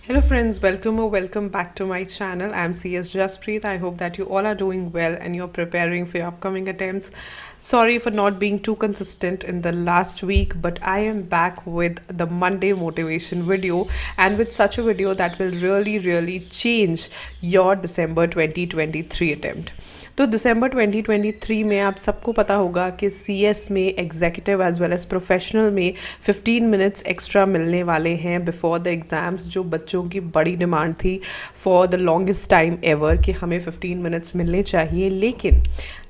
Hello friends, welcome or welcome back to my channel. I'm CS Jaspreet. I hope that you all are doing well and you're preparing for your upcoming attempts. Sorry for not being too consistent in the last week, but I am back with the Monday motivation video and with such a video that will really change your December 2023 attempt. तो दिसंबर 2023 में आप सबको पता होगा कि CS में executive as well as professional में 15 minutes extra मिलने वाले हैं बिफोर द एग्ज़ाम्स, जो बच्चों की बड़ी डिमांड थी for the longest time ever कि हमें 15 मिनट्स मिलने चाहिए। लेकिन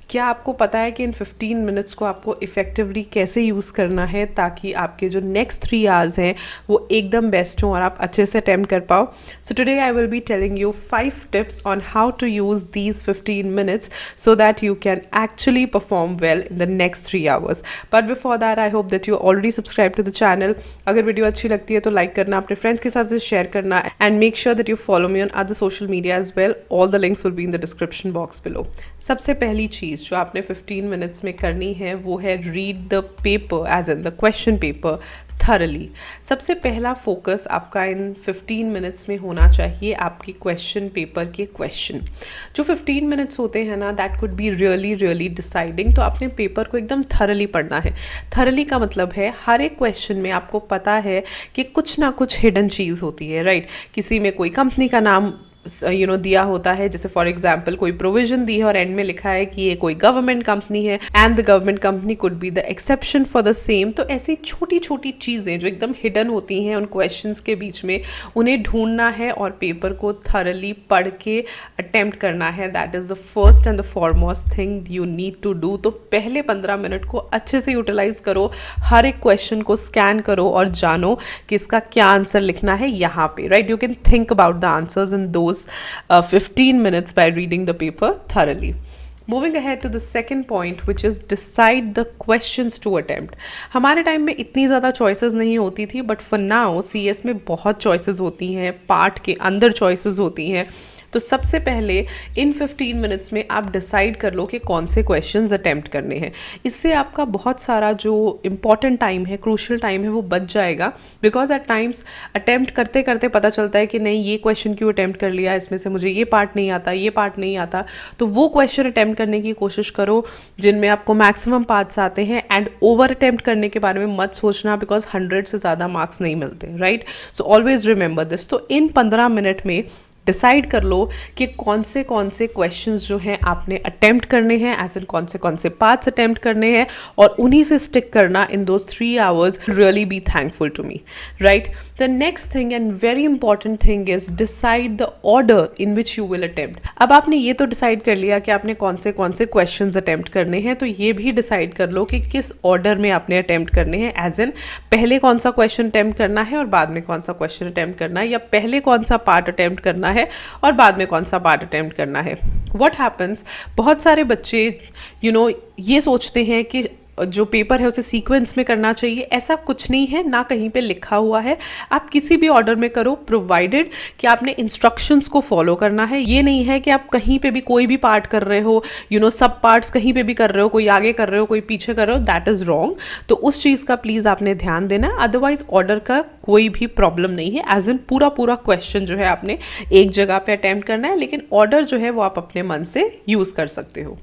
क्या आपको पता है कि इन 15 मिनट्स को आपको इफ़ेक्टिवली कैसे यूज़ करना है ताकि आपके जो नेक्स्ट 3 आवर्स हैं वो एकदम बेस्ट हों और आप अच्छे से अटेम्प्ट कर पाओ। So today I will be telling you 5 tips on how to use these 15 minutes so that you can actually perform well in the next 3 hours. But before that I hope that you already subscribe to the channel. अगर video अच्छी लगती है तो like करना, अपने friends के साथ share करना and make sure that you follow me on other social media as well. All the links will be in the description box below. सबसे पहली चीज़ जो आपने 15 मिनट्स में करनी है वो है read the paper as in the question paper thoroughly. सबसे पहला फोकस आपका इन 15 मिनट्स में होना चाहिए आपके क्वेश्चन पेपर के क्वेश्चन। जो 15 मिनट्स होते हैं ना, that could be really deciding. तो आपने पेपर को एकदम थरली पढ़ना है। थरली का मतलब है हर एक क्वेश्चन में आपको पता है कि कुछ ना कुछ हिडन चीज़ होती है, राइट। किसी में कोई कंपनी का नाम दिया होता है, जैसे फॉर एग्जाम्पल कोई प्रोविजन दी है और एंड में लिखा है कि ये कोई गवर्नमेंट कंपनी है and the government company could be the exception for the same. तो ऐसी छोटी छोटी चीज़ें जो एकदम हिडन होती हैं उन क्वेश्चंस के बीच में, उन्हें ढूंढना है और पेपर को थरली पढ़ के अटेम्प्ट करना है। That is the first and the foremost thing you need to do. तो पहले 15 मिनट को अच्छे से यूटिलाइज करो, हर एक क्वेश्चन को स्कैन करो और जानो कि इसका क्या आंसर लिखना है यहाँ पे, right. You can think about the answers in those 15 minutes by reading the paper thoroughly. Moving ahead to the second point, which is decide the questions to attempt. हमारे टाइम में इतनी ज़्यादा चॉइसेस नहीं होती थी, बट फॉर नाउ CS में बहुत choices होती हैं, पार्ट के अंदर चॉइसेस होती हैं। तो सबसे पहले इन 15 मिनट्स में आप डिसाइड कर लो कि कौन से क्वेश्चंस अटेम्प्ट करने हैं। इससे आपका बहुत सारा जो इम्पॉर्टेंट टाइम है, क्रूशियल टाइम है, वो बच जाएगा। बिकॉज एट टाइम्स अटेम्प्ट करते करते पता चलता है कि नहीं, ये क्वेश्चन क्यों अटेम्प्ट कर लिया, इसमें से मुझे ये पार्ट नहीं आता, ये पार्ट नहीं आता। तो वो क्वेश्चन अटेम्प्ट करने की कोशिश करो जिनमें आपको मैक्सिमम पार्ट्स आते हैं एंड ओवर अटेम्प्ट करने के बारे में मत सोचना, बिकॉज 100 से ज़्यादा मार्क्स नहीं मिलते, right. So always remember this. तो इन 15 मिनट में डिसाइड कर लो कि कौन से क्वेश्चंस जो हैं आपने अटेम्प्ट करने हैं, एज इन कौन से पार्ट्स अटेम्प्ट करने हैं, और उन्हीं से स्टिक करना in those 3 hours. Really be thankful to me, right. The next thing and very important thing is decide the order in which you will attempt. अब आपने ये तो डिसाइड कर लिया कि आपने कौन से क्वेश्चंस अटेम्प्ट करने हैं, तो ये भी डिसाइड कर लो कि किस ऑर्डर में आपने अटेम्प्ट करने हैं, एज इन पहले कौन सा क्वेश्चन अटेम्प्ट करना है और बाद में कौन सा क्वेश्चन अटेम्प्ट करना है, या पहले कौन सा पार्ट अटेम्प्ट करना है और बाद में कौन सा पार्ट अटेम्प्ट करना है। व्हाट हैपन्स, बहुत सारे बच्चे ये सोचते हैं कि जो पेपर है उसे सीक्वेंस में करना चाहिए। ऐसा कुछ नहीं है, ना कहीं पे लिखा हुआ है। आप किसी भी ऑर्डर में करो, प्रोवाइडेड कि आपने इंस्ट्रक्शंस को फॉलो करना है। ये नहीं है कि आप कहीं पे भी कोई भी पार्ट कर रहे हो, सब पार्ट्स कहीं पे भी कर रहे हो, कोई आगे कर रहे हो, कोई पीछे कर रहे हो, दैट इज़ रॉन्ग। तो उस चीज़ का प्लीज़ आपने ध्यान देना है। अदरवाइज ऑर्डर का कोई भी प्रॉब्लम नहीं है, एज इन पूरा क्वेश्चन जो है आपने एक जगह पे अटेम्प्ट करना है, लेकिन ऑर्डर जो है वो आप अपने मन से यूज़ कर सकते हो।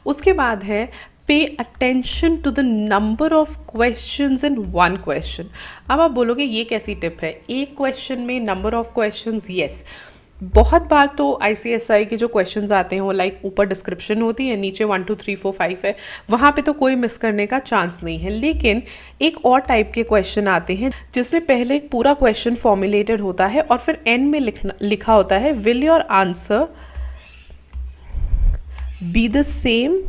उसके बाद है pay attention to the number of questions in one question. अब आप बोलोगे ये कैसी टिप है, एक क्वेश्चन में नंबर ऑफ क्वेश्चंस। यस, बहुत बार तो ICSI के जो क्वेश्चंस आते हैं वो लाइक ऊपर डिस्क्रिप्शन होती है, नीचे 1 2 3 4 5 है, वहाँ पे तो कोई मिस करने का चांस नहीं है। लेकिन एक और टाइप के क्वेश्चन आते हैं जिसमें पहले एक पूरा क्वेश्चन फॉर्मुलेटेड होता है और फिर एंड में लिखा होता है will your answer be the same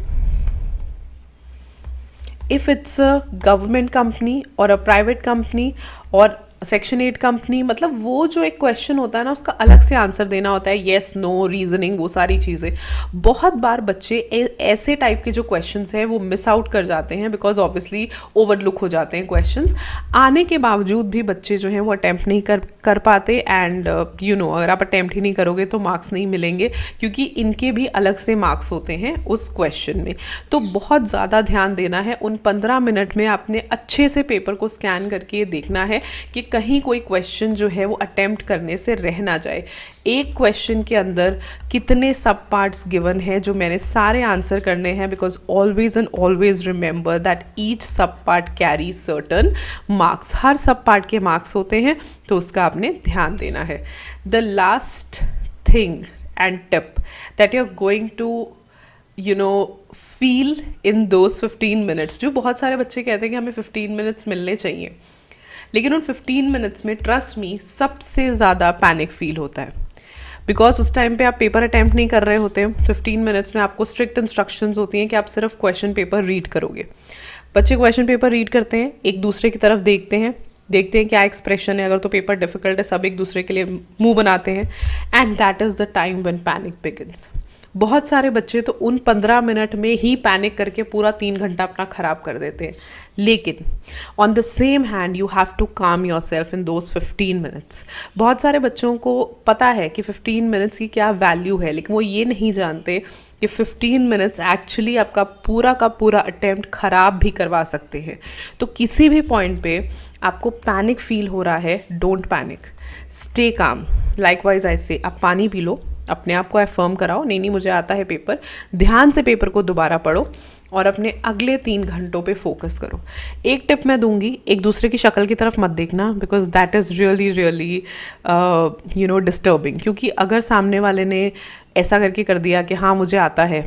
if it's a government company or a private company or section 8 company. मतलब वो जो एक क्वेश्चन होता है ना, उसका अलग से आंसर देना होता है, येस नो रीजनिंग, वो सारी चीज़ें। बहुत बार बच्चे ऐसे टाइप के जो क्वेश्चंस हैं वो मिस आउट कर जाते हैं, बिकॉज ऑब्वियसली ओवरलुक हो जाते हैं क्वेश्चंस। आने के बावजूद भी बच्चे जो हैं वो अटैम्प्ट नहीं कर पाते। एंड अगर आप अटैम्प्ट ही नहीं करोगे तो मार्क्स नहीं मिलेंगे, क्योंकि इनके भी अलग से मार्क्स होते हैं उस क्वेश्चन में। तो बहुत ज़्यादा ध्यान देना है। उन 15 मिनट में आपने अच्छे से पेपर को स्कैन करके देखना है कि कहीं कोई क्वेश्चन जो है वो अटेम्प्ट करने से रह ना जाए। एक क्वेश्चन के अंदर कितने सब पार्ट्स गिवन हैं जो मैंने सारे आंसर करने हैं, because always and always remember that each सब पार्ट कैरी सर्टन मार्क्स। हर सब पार्ट के मार्क्स होते हैं, तो उसका आपने ध्यान देना है। The last thing and tip that you are going to feel in those 15 minutes, जो बहुत सारे बच्चे कहते हैं कि हमें 15 मिनट्स मिलने चाहिए, लेकिन उन 15 मिनट्स में ट्रस्ट मी सबसे ज़्यादा पैनिक फील होता है, बिकॉज उस टाइम पे आप पेपर अटैम्प्ट नहीं कर रहे होते हैं। 15 मिनट्स में आपको स्ट्रिक्ट इंस्ट्रक्शंस होती हैं कि आप सिर्फ क्वेश्चन पेपर रीड करोगे। बच्चे क्वेश्चन पेपर रीड करते हैं, एक दूसरे की तरफ देखते हैं क्या एक्सप्रेशन है, अगर तो पेपर डिफिकल्ट है सब एक दूसरे के लिए मुंह बनाते हैं, and that is the time when panic begins. बहुत सारे बच्चे तो उन 15 मिनट में ही पैनिक करके पूरा 3 घंटा अपना ख़राब कर देते हैं, लेकिन on the same hand you have to calm yourself in those 15 minutes. बहुत सारे बच्चों को पता है कि 15 मिनट्स की क्या वैल्यू है, लेकिन वो ये नहीं जानते कि 15 मिनट्स एक्चुअली आपका पूरा का पूरा अटेम्प्ट ख़राब भी करवा सकते हैं। तो किसी भी पॉइंट पे आपको पैनिक फील हो रहा है, don't panic, stay calm. Likewise I say आप पानी पी लो, अपने आप को अफर्म कराओ, नहीं मुझे आता है पेपर, ध्यान से पेपर को दोबारा पढ़ो और अपने अगले 3 घंटों पे फोकस करो। एक टिप मैं दूंगी, एक दूसरे की शक्ल की तरफ मत देखना, because that is really disturbing. क्योंकि अगर सामने वाले ने ऐसा करके कर दिया कि हाँ मुझे आता है,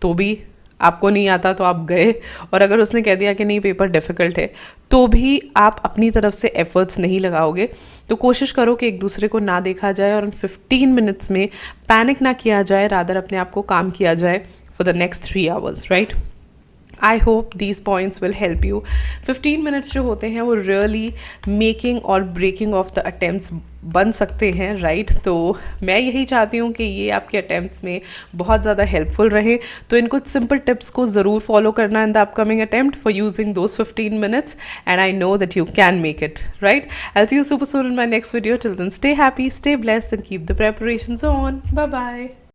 तो भी आपको नहीं आता तो आप गए, और अगर उसने कह दिया कि नहीं पेपर डिफ़िकल्ट है, तो भी आप अपनी तरफ से एफर्ट्स नहीं लगाओगे। तो कोशिश करो कि एक दूसरे को ना देखा जाए और उन 15 मिनट्स में पैनिक ना किया जाए, रादर अपने आप को काम किया जाए for the next 3 hours, right. I hope these points will help you. 15 minutes जो होते हैं वो रियली मेकिंग और ब्रेकिंग ऑफ द अटेम्प्ट्स बन सकते हैं, राइट। तो मैं यही चाहती हूँ कि ये आपके अटेम्प्ट्स में बहुत ज़्यादा हेल्पफुल रहे। तो इन कुछ सिंपल टिप्स को ज़रूर फॉलो करना in the upcoming attempt for using those 15 minutes, and I know that you can make it, right. I see you super soon in my next video. Till then stay happy, stay blessed and keep the preparations on. Bye bye.